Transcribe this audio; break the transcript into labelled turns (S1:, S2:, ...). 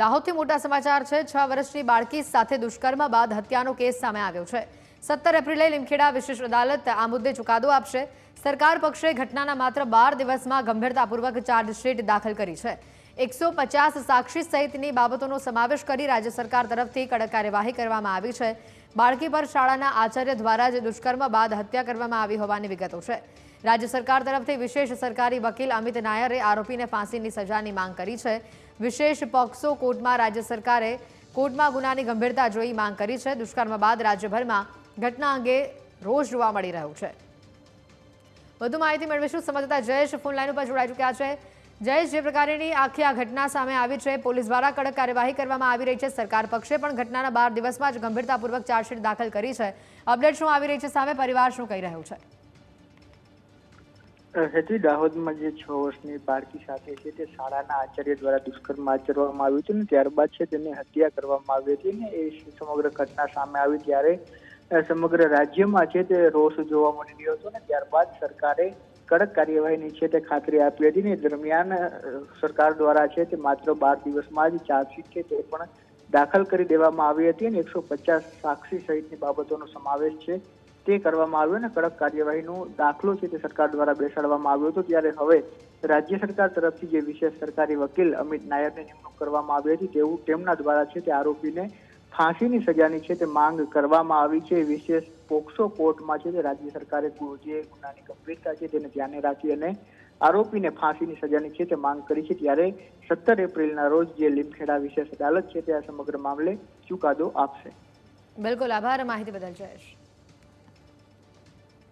S1: દાહોદથી મોટા સમાચાર છે। 6 વર્ષની બાળકી સાથે દુષ્કર્મ બાદ હત્યાનો કેસ સામે આવ્યો છે। 17 એપ્રિલે લીમખેડા વિશેષ અદાલત આ મુદ્દે ચુકાદો આપશે। સરકાર પક્ષે ઘટનાના માત્ર 12 દિવસમાં ગંભીરતાપૂર્વક ચાર્જશીટ દાખલ કરી છે। 150 સાક્ષી સહિતની બાબતોનો સમાવેશ કરી રાજ્ય સરકાર તરફથી કડક કાર્યવાહી કરવામાં આવી છે। બાળકી પર શાળાના આચાર્ય દ્વારા જ દુષ્કર્મ બાદ હત્યા કરવામાં આવી હોવાની વિગતો છે। રાજ્ય સરકાર તરફથી વિશેષ સરકારી વકીલ અમિત નાયરે આરોપીને ફાંસીની સજાની માંગ કરી છે। વિશેષ પોક્સો કોર્ટમાં રાજ્ય સરકારે કોર્ટમાં ગુનાની ગંભીરતા જોઈ માંગ કરી છે। દુષ્કર્મ બાદ રાજ્યભરમાં ઘટના અંગે રોષ જોવા મળી રહ્યો છે। વધુ માહિતી મેળવીશું। સંવાદદાતા જયેશ ફોન લાઈન ઉપર જોડાઈ ચૂક્યા છે। જયેશ, જે પ્રકારની આખી આ ઘટના સામે આવી છે, પોલીસ દ્વારા કડક કાર્યવાહી કરવામાં આવી રહી છે। સરકાર પક્ષે પણ ઘટનાના 12 દિવસમાં જ ગંભીરતાપૂર્વક ચાર્જશીટ દાખલ કરી છે। અપડેટ શું આવી રહી છે સામે? પરિવાર શું કહી રહ્યો છે?
S2: હેતુ દાહોદમાં જે 6 વર્ષની બાળકી સાથે છે તે શાળાના આચાર્ય દ્વારા દુષ્કર્મ આચરવામાં આવ્યું હતું ને ત્યારબાદ છે તેની હત્યા કરવામાં આવી હતી ને એ સમગ્ર ઘટના સામે આવી ત્યારે સમગ્ર રાજ્યમાં છે તે રોષ જોવા મળી રહ્યો હતો ને ત્યારબાદ સરકારે કડક કાર્યવાહીની છે તે ખાતરી આપી હતી ને દરમિયાન સરકાર દ્વારા છે તે માત્ર 12 દિવસમાં જ ચાર્જશીટ છે તે પણ દાખલ કરી દેવામાં આવી હતી અને 150 સાક્ષી સહિતની બાબતોનો સમાવેશ છે તે કરવામાં આવ્યો ને કડક કાર્યવાહીનો દાખલો છે તે સરકાર દ્વારા બેસાડવામાં આવ્યો હતો। ત્યારે હવે રાજ્ય સરકાર તરફથી જે વિશેષ સરકારી વકીલ અમિત નાયરની નિમણૂક કરવામાં આવી હતી તેવું તેમના દ્વારા છે તે આરોપીને ફાંસીની સજાની છે તે માંગ કરવામાં આવી છે। વિશેષ પોક્સો કોર્ટમાં છે તે રાજ્ય સરકારે જે ગુનાની ગંભીરતા છે તેને ધ્યાને રાખી અને આરોપીને ફાંસીની સજાની છે તે માંગ કરી છે। ત્યારે 17 એપ્રિલના રોજ જે લીમખેડા વિશેષ અદાલત છે તે આ સમગ્ર મામલે ચુકાદો આપશે।
S1: બિલકુલ, આભાર માહિતી બદલ જયેશ।